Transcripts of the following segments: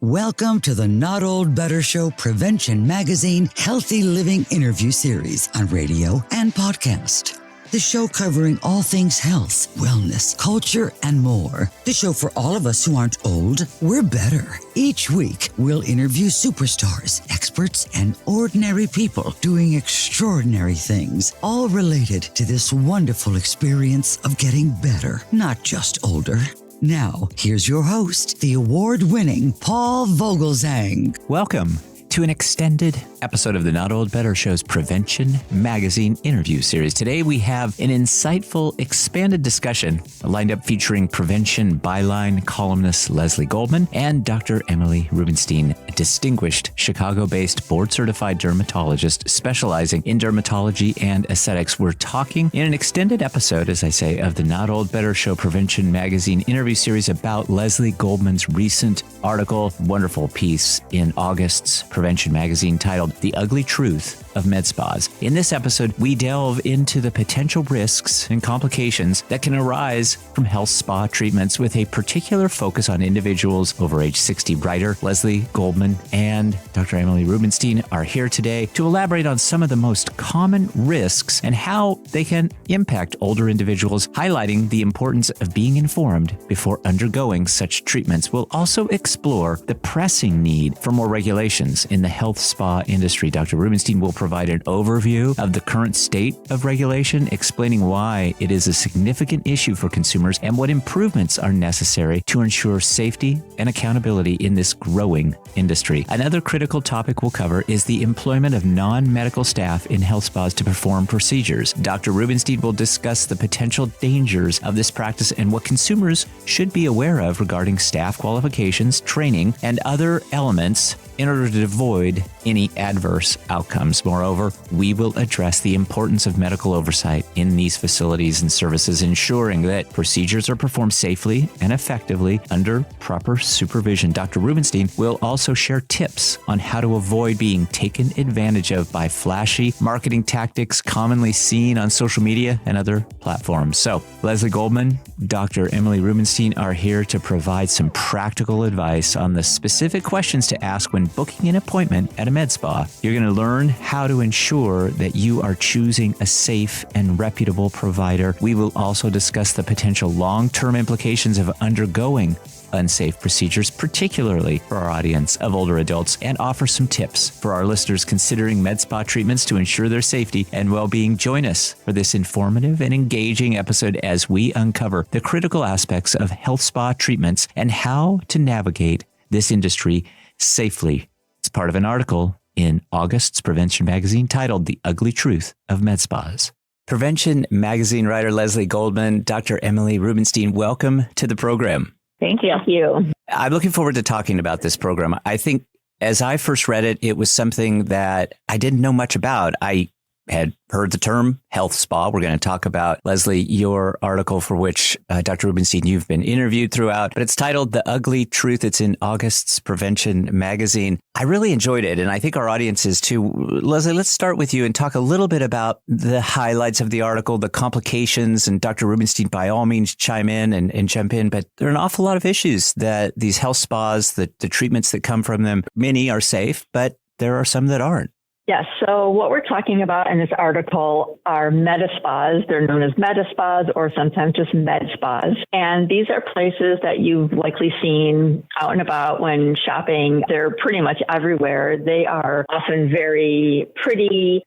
Welcome to the Not Old Better Show Prevention Magazine Healthy Living Interview Series on radio and podcast. The show covering all things health, wellness, culture, and more. The show for all of us who aren't old, we're better. Each week, we'll interview superstars, experts, and ordinary people doing extraordinary things, all related to this wonderful experience of getting better, not just older. Now, here's your host, the award-winning Paul Vogelzang. Welcome to an extended episode of the Not Old Better Show's Prevention Magazine interview series. Today we have an insightful, expanded discussion lined up featuring prevention byline columnist Leslie Goldman and Dr. Emily Rubenstein, a distinguished Chicago-based board-certified dermatologist specializing in dermatology and aesthetics. We're talking in an extended episode, as I say, of the Not Old Better Show Prevention Magazine interview series about Leslie Goldman's recent article, wonderful piece in August's Prevention Magazine titled The Ugly Truth of Med Spas. In this episode, we delve into the potential risks and complications that can arise from health spa treatments with a particular focus on individuals over age 60. Writer Leslie Goldman and Dr. Emily Rubenstein are here today to elaborate on some of the most common risks and how they can impact older individuals, highlighting the importance of being informed before undergoing such treatments. We'll also explore the pressing need for more regulations in the health spa industry. Dr. Rubenstein will provide an overview of the current state of regulation, explaining why it is a significant issue for consumers and what improvements are necessary to ensure safety and accountability in this growing industry. Another critical topic we'll cover is the employment of non-medical staff in health spas to perform procedures. Dr. Rubenstein will discuss the potential dangers of this practice and what consumers should be aware of regarding staff qualifications, training, and other elements in order to avoid any adverse outcomes. Moreover, we will address the importance of medical oversight in these facilities and services, ensuring that procedures are performed safely and effectively under proper supervision. Dr. Rubenstein will also share tips on how to avoid being taken advantage of by flashy marketing tactics commonly seen on social media and other platforms. So, Leslie Goldman, Dr. Emily Rubenstein are here to provide some practical advice on the specific questions to ask when booking an appointment at a med spa. You're going to learn how to ensure that you are choosing a safe and reputable provider. We will also discuss the potential long-term implications of undergoing unsafe procedures, particularly for our audience of older adults, and offer some tips for our listeners considering med spa treatments to ensure their safety and well-being. Join us for this informative and engaging episode as we uncover the critical aspects of health spa treatments and how to navigate this industry safely. It's part of an article in August's Prevention Magazine titled The Ugly Truth of Med Spas. Prevention Magazine writer Leslie Goldman, Dr. Emily Rubenstein, welcome to the program. Thank you. I'm looking forward to talking about this program. I think as I first read it, it was something that I didn't know much about. I had heard the term health spa. We're going to talk about, Leslie, your article for which, Dr. Rubenstein, you've been interviewed throughout, but it's titled The Ugly Truth. It's in August's Prevention Magazine. I really enjoyed it, and I think our audience is too. Leslie, let's start with you and talk a little bit about the highlights of the article, the complications, and Dr. Rubenstein, by all means, chime in and jump in, but there are an awful lot of issues that these health spas, the treatments that come from them, many are safe, but there are some that aren't. Yes. So what we're talking about in this article are med spas. They're known as med spas or sometimes just med spas. And these are places that you've likely seen out and about when shopping. They're pretty much everywhere. They are often very prettily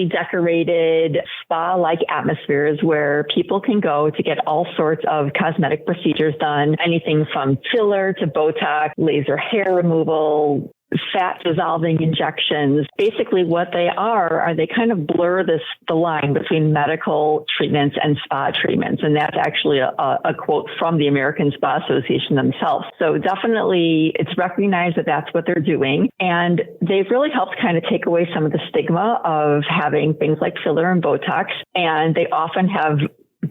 decorated spa-like atmospheres where people can go to get all sorts of cosmetic procedures done, anything from filler to Botox, laser hair removal, fat dissolving injections. Basically what they are they kind of blur the line between medical treatments and spa treatments. And that's actually a quote from the American Spa Association themselves. So definitely it's recognized that that's what they're doing. And they've really helped kind of take away some of the stigma of having things like filler and Botox. And they often have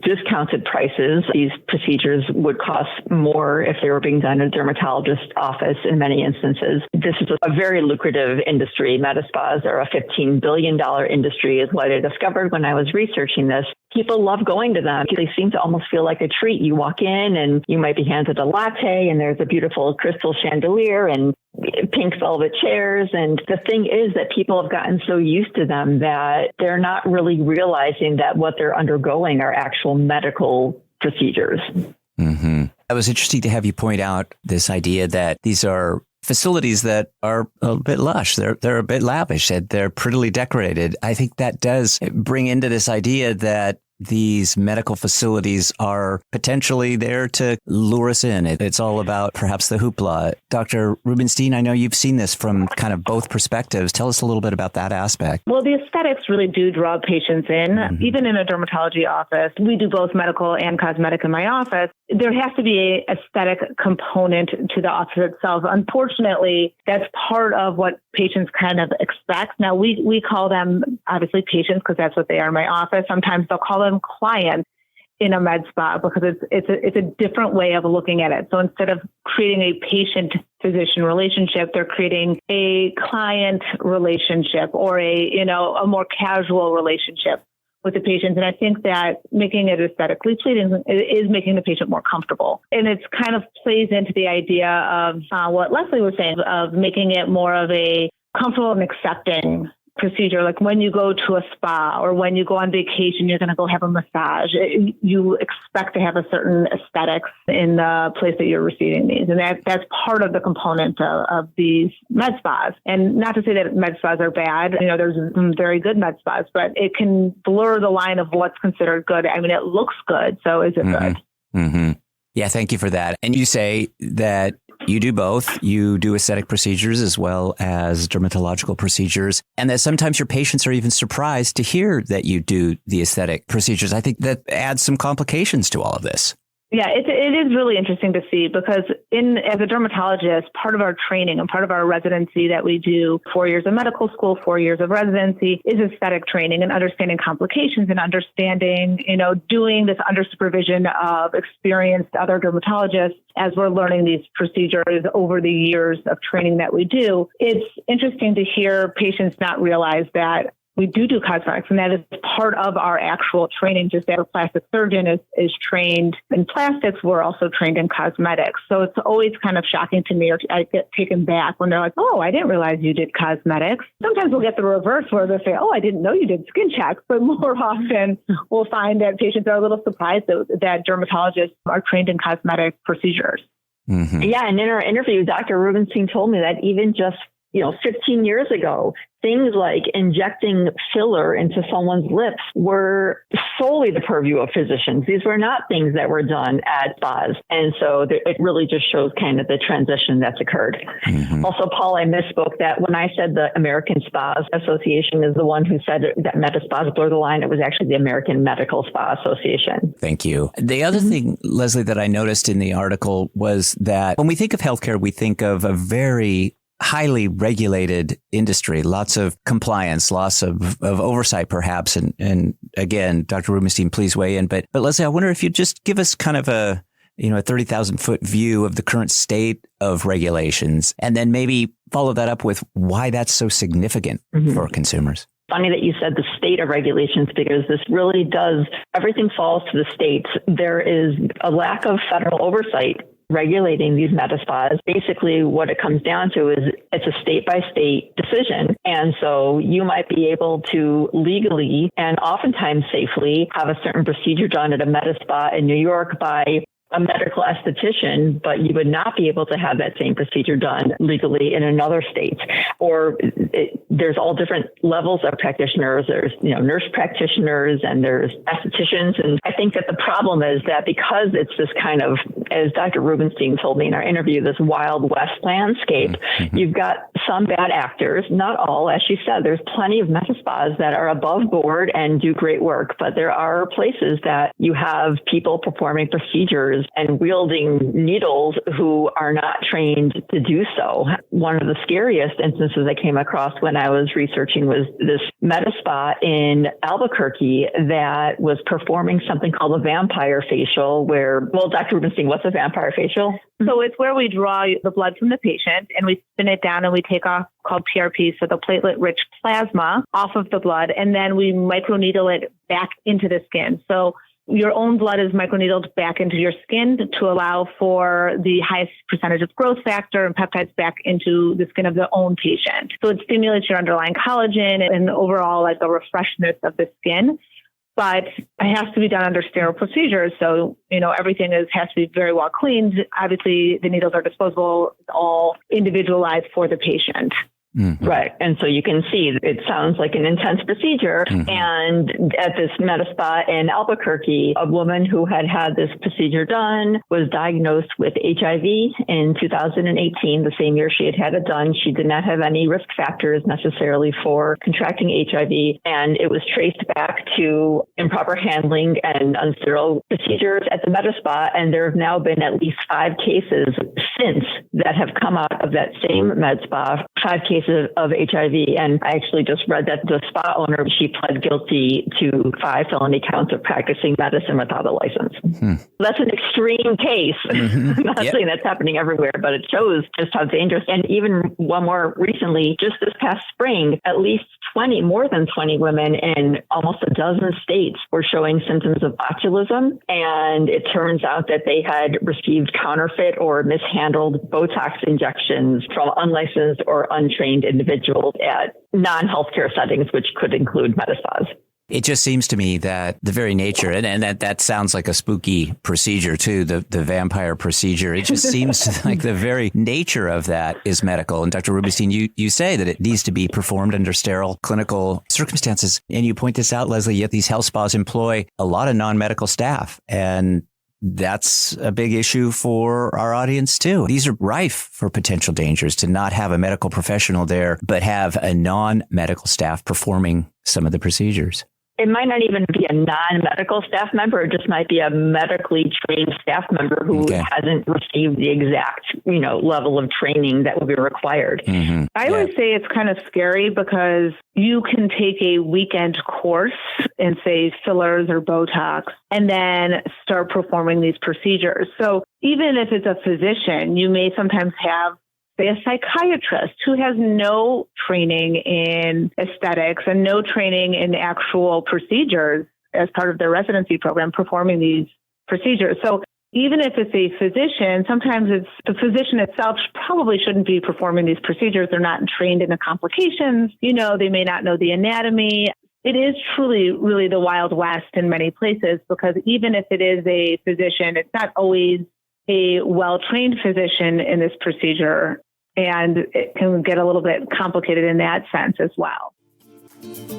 discounted prices. These procedures would cost more if they were being done in a dermatologist's office in many instances. This is a very lucrative industry. Med spas are a $15 billion industry is what I discovered when I was researching this. People love going to them. They seem to almost feel like a treat. You walk in and you might be handed a latte and there's a beautiful crystal chandelier and pink velvet chairs. And the thing is that people have gotten so used to them that they're not really realizing that what they're undergoing are actual medical procedures. Mm-hmm. It was interesting to have you point out this idea that these are facilities that are a bit lush. They're a bit lavish, and they're prettily decorated. I think that does bring into this idea that these medical facilities are potentially there to lure us in. It's all about perhaps the hoopla. Dr. Rubenstein, I know you've seen this from kind of both perspectives. Tell us a little bit about that aspect. Well, the aesthetics really do draw patients in. Mm-hmm. Even in a dermatology office, we do both medical and cosmetic in my office. There has to be an aesthetic component to the office itself. Unfortunately, that's part of what patients kind of expect. Now, we call them obviously patients because that's what they are in my office. Sometimes they'll call them clients in a med spa because it's a different way of looking at it. So instead of creating a patient-physician relationship, they're creating a client relationship or a more casual relationship with the patients. And I think that making it aesthetically pleasing is making the patient more comfortable. And it's kind of plays into the idea of what Leslie was saying, of making it more of a comfortable and accepting procedure. Like when you go to a spa or when you go on vacation, you're going to go have a massage. You expect to have a certain aesthetics in the place that you're receiving these. And that's part of the component of these med spas. And not to say that med spas are bad. There's some very good med spas, but it can blur the line of what's considered good. I mean, it looks good. So is it good? Mm-hmm. Yeah, thank you for that. And you say that you do both. You do aesthetic procedures as well as dermatological procedures, and that sometimes your patients are even surprised to hear that you do the aesthetic procedures. I think that adds some complications to all of this. Yeah, it is really interesting to see because as a dermatologist, part of our training and part of our residency that we do, 4 years of medical school, 4 years of residency, is aesthetic training and understanding complications and understanding, doing this under supervision of experienced other dermatologists as we're learning these procedures over the years of training that we do. It's interesting to hear patients not realize that we do cosmetics, and that is part of our actual training. Just as a plastic surgeon is trained in plastics, we're also trained in cosmetics. So it's always kind of shocking to me, or I get taken back when they're like, oh, I didn't realize you did cosmetics. Sometimes we'll get the reverse where they'll say, oh, I didn't know you did skin checks. But more often we'll find that patients are a little surprised that dermatologists are trained in cosmetic procedures. Mm-hmm. Yeah, and in our interview, Dr. Rubenstein told me that even just 15 years ago, things like injecting filler into someone's lips were solely the purview of physicians. These were not things that were done at spas. And so it really just shows kind of the transition that's occurred. Mm-hmm. Also, Paul, I misspoke that when I said the American Spas Association is the one who said that med spas blur the line, it was actually the American Medical Spa Association. Thank you. The other thing, Leslie, that I noticed in the article was that when we think of healthcare, we think of a very highly regulated industry, lots of compliance, lots of oversight, perhaps. And again, Dr. Rubenstein, please weigh in. But Leslie, I wonder if you'd just give us kind of a 30,000 foot view of the current state of regulations, and then maybe follow that up with why that's so significant for consumers. Funny that you said the state of regulations, because this really does, everything falls to the states. There is a lack of federal oversight regulating these med spas. Basically, what it comes down to is it's a state-by-state decision. And so you might be able to legally and oftentimes safely have a certain procedure done at a med spa in New York by a medical esthetician, but you would not be able to have that same procedure done legally in another state. Or there's all different levels of practitioners. There's, nurse practitioners and there's estheticians. And I think that the problem is that because it's this kind of, as Dr. Rubenstein told me in our interview, this Wild West landscape, you've got some bad actors, not all. As she said, there's plenty of med spas that are above board and do great work, but there are places that you have people performing procedures and wielding needles who are not trained to do so. One of the scariest instances I came across when I was researching was this med spa in Albuquerque that was performing something called a vampire facial Dr. Rubenstein, what's a vampire facial? So it's where we draw the blood from the patient and we spin it down and we take off called PRP, so the platelet-rich plasma off of the blood, and then we microneedle it back into the skin. So your own blood is microneedled back into your skin to allow for the highest percentage of growth factor and peptides back into the skin of the own patient. So it stimulates your underlying collagen and overall like the refreshness of the skin. But it has to be done under sterile procedures. So, everything has to be very well cleaned. Obviously, the needles are disposable, all individualized for the patient. Mm-hmm. Right. And so you can see it sounds like an intense procedure. Mm-hmm. And at this med spa in Albuquerque, a woman who had this procedure done was diagnosed with HIV in 2018, the same year she had it done. She did not have any risk factors necessarily for contracting HIV. And it was traced back to improper handling and unsterile procedures at the med spa. And there have now been at least 5 cases since that have come out of that same med spa, 5 cases of HIV. And I actually just read that the spa owner, she pled guilty to 5 felony counts of practicing medicine without a license. Mm-hmm. That's an extreme case. Mm-hmm. I'm not saying that's happening everywhere, but it shows just how dangerous. And even one more recently, just this past spring, at least more than 20 women in almost a dozen states were showing symptoms of botulism. And it turns out that they had received counterfeit or mishandled Botox injections from unlicensed or untrained individuals at non-healthcare settings, which could include med spas. It just seems to me that the very nature, and that sounds like a spooky procedure too, the vampire procedure. It just seems like the very nature of that is medical. And Dr. Rubenstein, you say that it needs to be performed under sterile clinical circumstances. And you point this out, Leslie, yet these health spas employ a lot of non-medical staff. And that's a big issue for our audience, too. These are rife for potential dangers to not have a medical professional there, but have a non-medical staff performing some of the procedures. It might not even be a non-medical staff member. It just might be a medically trained staff member who hasn't received the exact, level of training that would be required. Mm-hmm. I would say it's kind of scary because you can take a weekend course in, say, fillers or Botox, and then start performing these procedures. So even if it's a physician, you may sometimes have a psychiatrist who has no training in aesthetics and no training in actual procedures as part of their residency program performing these procedures. So even if it's a physician, sometimes it's the physician itself probably shouldn't be performing these procedures. They're not trained in the complications. They may not know the anatomy. It is truly, really the Wild West in many places, because even if it is a physician, it's not always a well-trained physician in this procedure. And it can get a little bit complicated in that sense as well.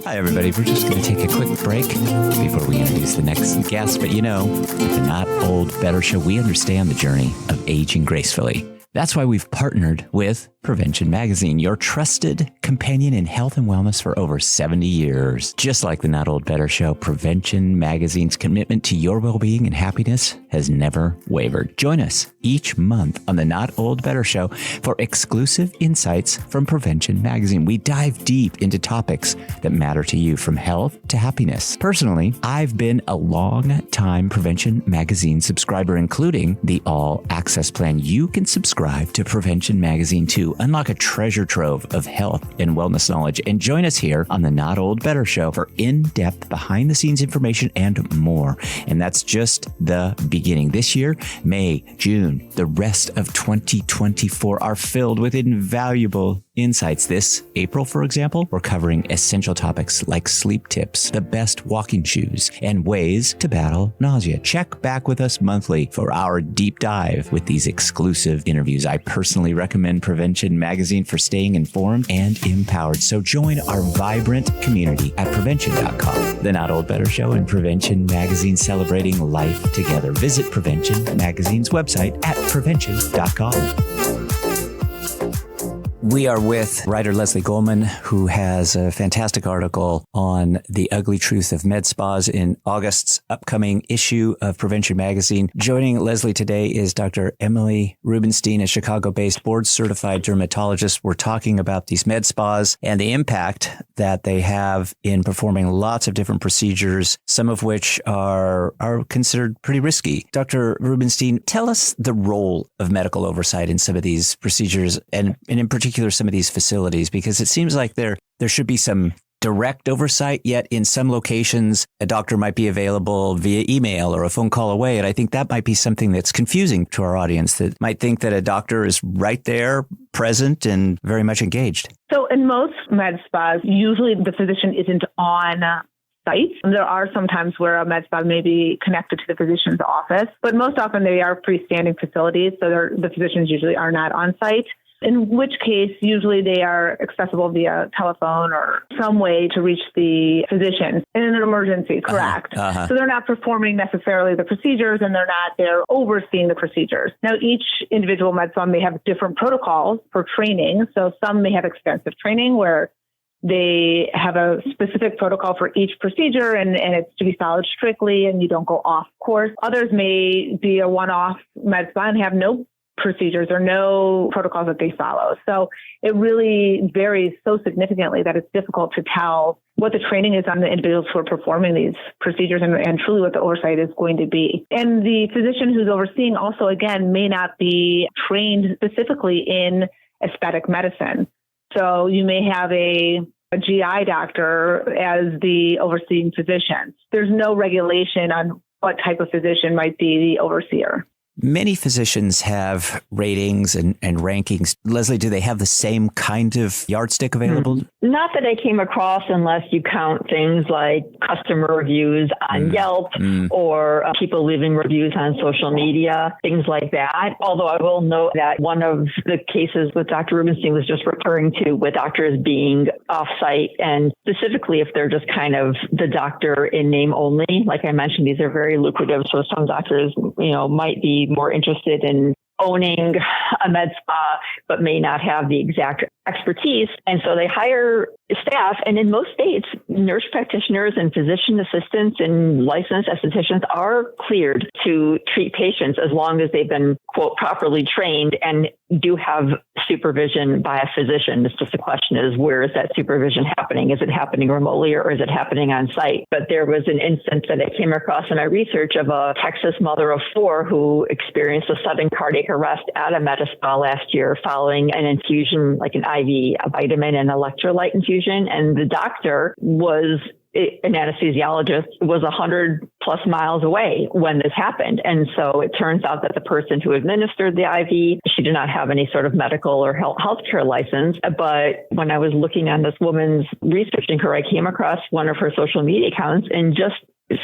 Hi, everybody. We're just going to take a quick break before we introduce the next guest. But at the Not Old Better Show, we understand the journey of aging gracefully. That's why we've partnered with Prevention Magazine, your trusted companion in health and wellness for over 70 years. Just like the Not Old Better Show, Prevention Magazine's commitment to your well-being and happiness has never wavered. Join us each month on the Not Old Better Show for exclusive insights from Prevention Magazine. We dive deep into topics that matter to you, from health to happiness. Personally, I've been a long-time Prevention Magazine subscriber, including the All Access plan. You can subscribe to Prevention Magazine too. Unlock a treasure trove of health and wellness knowledge, and join us here on the Not Old Better Show for in-depth behind-the-scenes information and more. And that's just the beginning. This year, May, June, the rest of 2024 are filled with invaluable insights. This April, for example, we're covering essential topics like sleep tips, the best walking shoes, and ways to battle nausea. Check back with us monthly for our deep dive with these exclusive interviews. I personally recommend Prevention Magazine for staying informed and empowered. So join our vibrant community at prevention.com. The Not Old Better Show and Prevention Magazine, celebrating life together. Visit Prevention Magazine's website at prevention.com. We are with writer Leslie Goldman, who has a fantastic article on the ugly truth of med spas in August's upcoming issue of Prevention Magazine. Joining Leslie today is Dr. Emily Rubenstein, a Chicago-based board-certified dermatologist. We're talking about these med spas and the impact that they have in performing lots of different procedures, some of which are considered pretty risky. Dr. Rubenstein, tell us the role of medical oversight in some of these procedures, and in particular some of these facilities, because it seems like there should be some direct oversight, yet in some locations, a doctor might be available via email or a phone call away. And I think that might be something that's confusing to our audience, that might think that a doctor is right there, present, and very much engaged. So in most med spas, usually the physician isn't on site. There are some times where a med spa may be connected to the physician's office, but most often they are freestanding facilities, so the physicians usually are not on site. In which case, usually they are accessible via telephone or some way to reach the physician in an emergency, correct? So they're not performing necessarily the procedures and they're overseeing the procedures. Now, each individual med spa may have different protocols for training. So some may have extensive training where they have a specific protocol for each procedure and it's to be followed strictly and you don't go off course. Others may be a one-off med spa and have no procedures or no protocols that they follow. So it really varies so significantly that it's difficult to tell what the training is on the individuals who are performing these procedures and truly what the oversight is going to be. And the physician who's overseeing also, again, may not be trained specifically in aesthetic medicine. So you may have a GI doctor as the overseeing physician. There's no regulation on what type of physician might be the overseer. Many physicians have ratings and rankings. Leslie, do they have the same kind of yardstick available? Not that I came across, unless you count things like customer reviews on Yelp or people leaving reviews on social media, things like that. Although I will note that one of the cases with Dr. Rubenstein was just referring to with doctors being off-site, and specifically if they're just kind of the doctor in name only. Like I mentioned, these are very lucrative, so some doctors, might be more interested in owning a med spa, but may not have the exact expertise. And so they hire staff. And in most states, nurse practitioners and physician assistants and licensed estheticians are cleared to treat patients as long as they've been, quote, properly trained and do have supervision by a physician. It's just the question is, where is that supervision happening? Is it happening remotely or is it happening on site? But there was an instance that I came across in my research of a Texas mother of 4 who experienced a sudden cardiac arrest at a med spa last year following an infusion, like an IV, a vitamin and electrolyte infusion. And the doctor was an anesthesiologist, was 100 plus miles away when this happened. And so it turns out that the person who administered the IV, she did not have any sort of medical or healthcare license. But when I was looking on this woman's, researching her, I came across one of her social media accounts, and just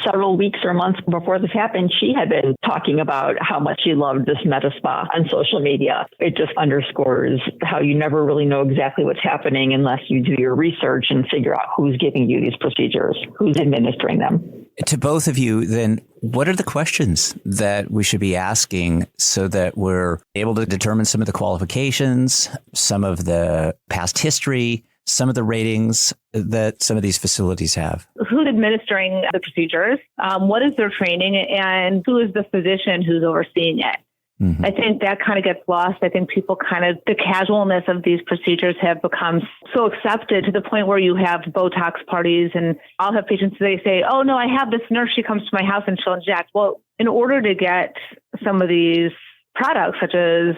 several weeks or months before this happened, she had been talking about how much she loved this med spa on social media. It just underscores how you never really know exactly what's happening unless you do your research and figure out who's giving you these procedures, who's administering them. To both of you, then, what are the questions that we should be asking so that we're able to determine some of the qualifications, some of the past history, some of the ratings that some of these facilities have? Who's administering the procedures? What is their training? And who is the physician who's overseeing it? Mm-hmm. I think that kind of gets lost. I think people the casualness of these procedures have become so accepted to the point where you have Botox parties, and I'll have patients, they say, oh no, I have this nurse, she comes to my house and she'll inject. Well, in order to get some of these products such as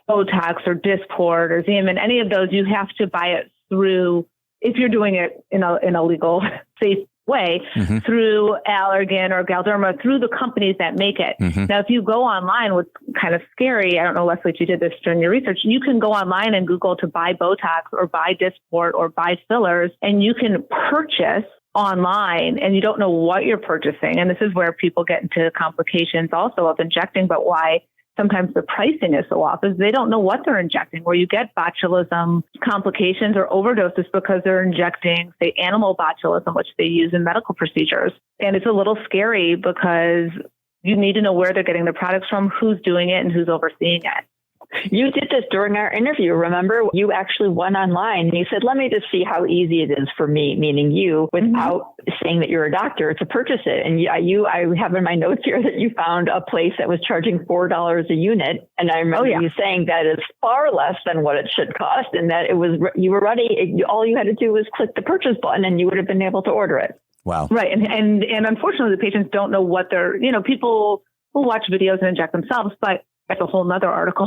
Botox or Dysport or Xeomin, any of those, you have to buy it through, if you're doing it in a legal, safe way, through Allergan or Galderma, through the companies that make it. Now, if you go online, what's kind of scary, I don't know, Leslie, if you did this during your research, you can go online and Google to buy Botox or buy Dysport or buy fillers, and you can purchase online and you don't know what you're purchasing. And this is where people get into complications also of injecting, but why sometimes the pricing is so off is they don't know what they're injecting, where you get botulism complications or overdoses because they're injecting, say, animal botulism, which they use in medical procedures. And it's a little scary because you need to know where they're getting the products from, who's doing it, and who's overseeing it. You did this during our interview, remember? You actually went online and you said, let me just see how easy it is for me, meaning you, without saying that you're a doctor, to purchase it. And I have in my notes here that you found a place that was charging $4 a unit. And I remember you saying that is far less than what it should cost, and that you were ready. All you had to do was click the purchase button and you would have been able to order it. Wow. Right. And unfortunately, the patients don't know what people will watch videos and inject themselves, but That's a whole nother article,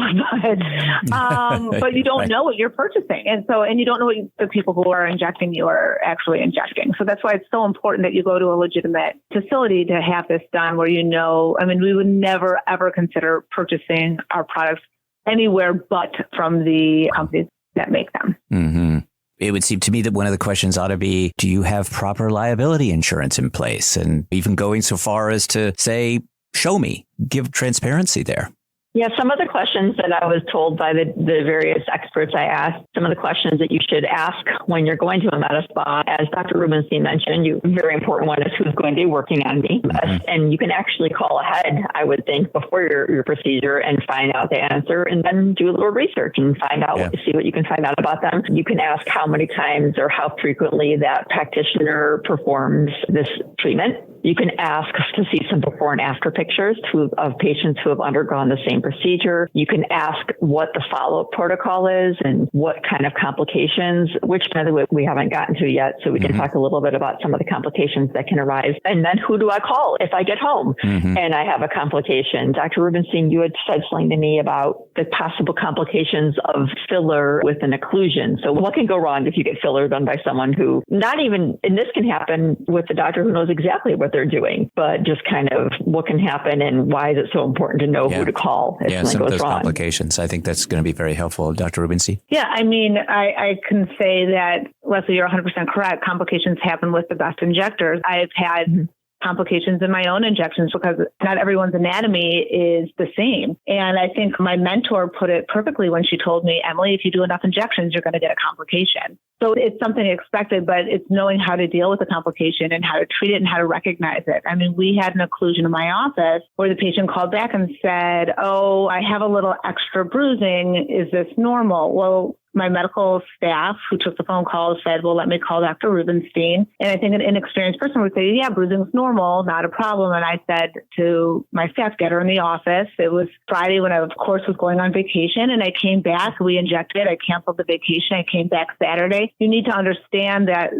but you don't know what you're purchasing. And you don't know what the people who are injecting you are actually injecting. So that's why it's so important that you go to a legitimate facility to have this done where we would never, ever consider purchasing our products anywhere but from the companies that make them. Mm-hmm. It would seem to me that one of the questions ought to be, do you have proper liability insurance in place? And even going so far as to say, show me, give transparency there. Yeah, some of the questions that I was told by the various experts I asked, some of the questions that you should ask when you're going to a med spa, as Dr. Rubenstein mentioned, a very important one is who's going to be working on me. Mm-hmm. And you can actually call ahead, I would think, before your procedure and find out the answer and then do a little research and find out, see what you can find out about them. You can ask how many times or how frequently that practitioner performs this treatment. You can ask to see some before and after pictures of patients who have undergone the same procedure. You can ask what the follow-up protocol is and what kind of complications, which, by the way, we haven't gotten to yet. So we can talk a little bit about some of the complications that can arise. And then who do I call if I get home and I have a complication? Dr. Rubenstein, you had said something to me about the possible complications of filler with an occlusion. So what can go wrong if you get filler done by someone who and this can happen with the doctor who knows exactly what they're doing, but just kind of what can happen and why is it so important to know who to call if something some goes of those wrong. Complications. I think that's going to be very helpful. Dr. Rubenstein? Yeah, I can say that, Leslie, you're 100% correct. Complications happen with the best injectors. I've had complications in my own injections because not everyone's anatomy is the same. And I think my mentor put it perfectly when she told me, Emily, if you do enough injections, you're going to get a complication. So it's something expected, but it's knowing how to deal with the complication and how to treat it and how to recognize it. We had an occlusion in my office where the patient called back and said, oh, I have a little extra bruising. Is this normal? Well, my medical staff who took the phone call said, well, let me call Dr. Rubenstein. And I think an inexperienced person would say, yeah, bruising's normal, not a problem. And I said to my staff, get her in the office. It was Friday when I, of course, was going on vacation. And I came back, we injected, I canceled the vacation. I came back Saturday. You need to understand that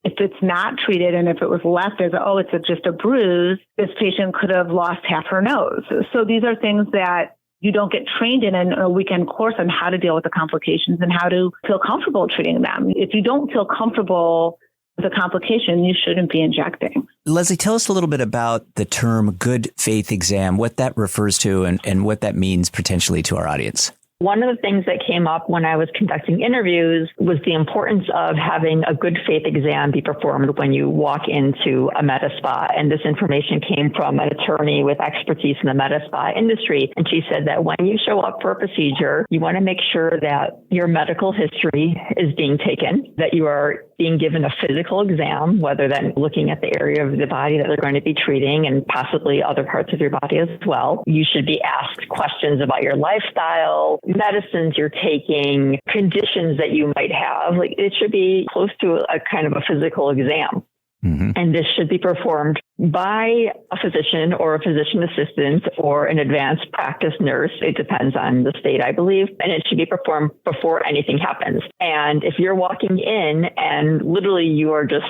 if it's not treated and if it was left as, it's just a bruise, this patient could have lost half her nose. So these are things that you don't get trained in a weekend course on how to deal with the complications and how to feel comfortable treating them. If you don't feel comfortable with a complication, you shouldn't be injecting. Leslie, tell us a little bit about the term good faith exam, what that refers to and what that means potentially to our audience. One of the things that came up when I was conducting interviews was the importance of having a good faith exam be performed when you walk into a med spa. And this information came from an attorney with expertise in the med spa industry. And she said that when you show up for a procedure, you want to make sure that your medical history is being taken, that you are being given a physical exam, whether that's looking at the area of the body that they're going to be treating and possibly other parts of your body as well. You should be asked questions about your lifestyle, medicines you're taking, conditions that you might have. It should be close to a kind of a physical exam. And this should be performed by a physician or a physician assistant or an advanced practice nurse. It depends on the state, I believe. And it should be performed before anything happens. And if you're walking in and literally you are just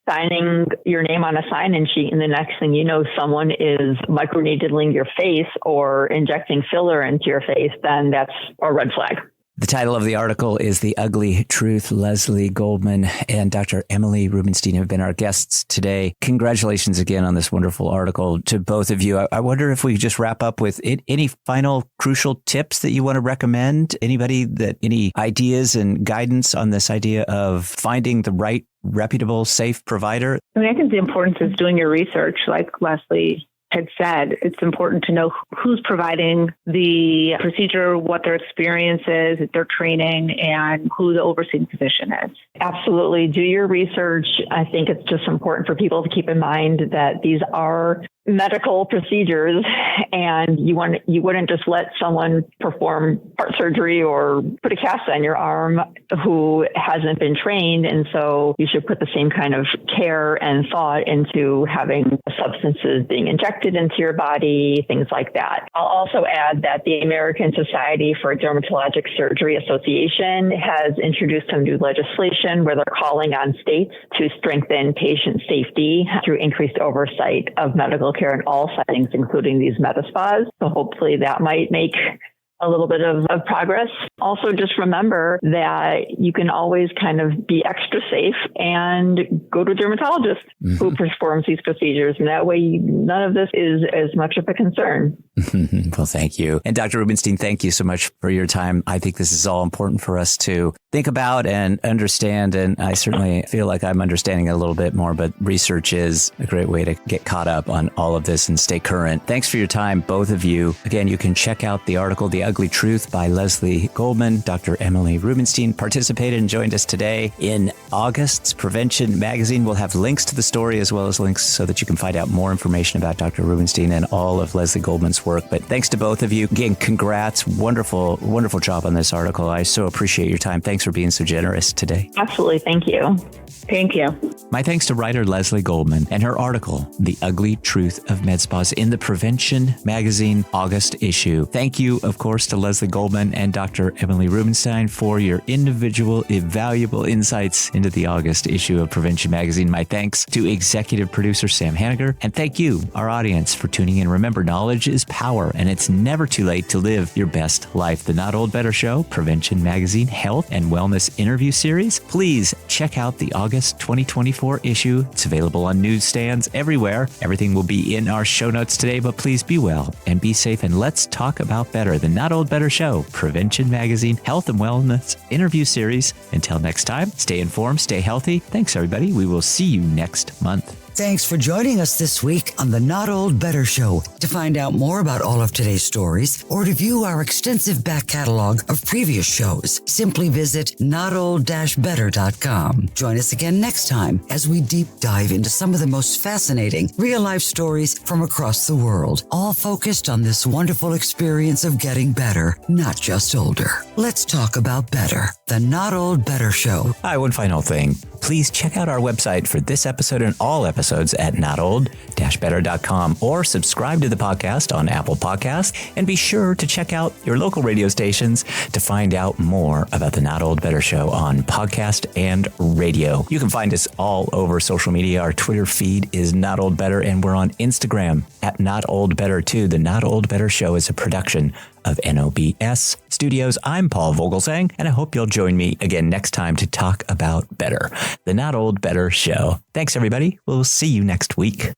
signing your name on a sign-in sheet, and the next thing you know, someone is microneedling your face or injecting filler into your face, then that's a red flag. The title of the article is The Ugly Truth. Leslie Goldman and Dr. Emily Rubenstein have been our guests today. Congratulations again on this wonderful article to both of you. I wonder if we could just wrap up with any final crucial tips that you want to recommend? Any ideas and guidance on this idea of finding the right, reputable, safe provider? I think the importance is doing your research, like Leslie had said. It's important to know who's providing the procedure, what their experience is, their training, and who the overseeing physician is. Absolutely. Do your research. I think it's just important for people to keep in mind that these are medical procedures, and you wouldn't just let someone perform heart surgery or put a cast on your arm who hasn't been trained. And so you should put the same kind of care and thought into having substances being injected into your body, things like that. I'll also add that the American Society for Dermatologic Surgery Association has introduced some new legislation where they're calling on states to strengthen patient safety through increased oversight of medical care in all settings, including these med spas. So hopefully that might make a little bit of progress. Also, just remember that you can always kind of be extra safe and go to a dermatologist who performs these procedures. And that way, none of this is as much of a concern. Well, thank you. And Dr. Rubenstein, thank you so much for your time. I think this is all important for us to think about and understand. And I certainly feel like I'm understanding it a little bit more, but research is a great way to get caught up on all of this and stay current. Thanks for your time, both of you. Again, you can check out the article, The Ugly Truth by Leslie Goldman. Dr. Emily Rubenstein participated and joined us today in August's Prevention Magazine. We'll have links to the story as well as links so that you can find out more information about Dr. Rubenstein and all of Leslie Goldman's work. But thanks to both of you. Again, congrats. Wonderful, wonderful job on this article. I so appreciate your time. Thanks for being so generous today. Absolutely. Thank you. Thank you. My thanks to writer Leslie Goldman and her article, The Ugly Truth of Med Spas, in the Prevention Magazine August issue. Thank you, of course, to Leslie Goldman and Dr. Emily Rubenstein for your individual, invaluable insights into the August issue of Prevention Magazine. My thanks to executive producer Sam Haniger. And thank you, our audience, for tuning in. Remember, knowledge is power, and it's never too late to live your best life. The Not Old Better Show, Prevention Magazine Health and Wellness Interview Series. Please check out the August 2024 issue. It's available on newsstands everywhere. Everything will be in our show notes today, but please be well and be safe, and let's talk about better. The Not Old Better Show, Prevention Magazine Health and Wellness Interview Series. Until next time, stay informed, stay healthy. Thanks, everybody. We will see you next month. Thanks for joining us this week on the Not Old Better Show. To find out more about all of today's stories or to view our extensive back catalog of previous shows, simply visit notold-better.com. Join us again next time as we deep dive into some of the most fascinating real-life stories from across the world, all focused on this wonderful experience of getting better, not just older. Let's talk about better. The Not Old Better Show. Hi, one final thing. Please check out our website for this episode and all episodes at notold-better.com, or subscribe to the podcast on Apple Podcasts, and be sure to check out your local radio stations to find out more about the Not Old Better Show on podcast and radio. You can find us all over social media. Our Twitter feed is Not Old Better, and we're on Instagram at Not Old Better too. The Not Old Better Show is a production of NOBS Studios. I'm Paul Vogelsang, and I hope you'll join me again next time to talk about better. The Not Old Better Show. Thanks, everybody. We'll see you next week.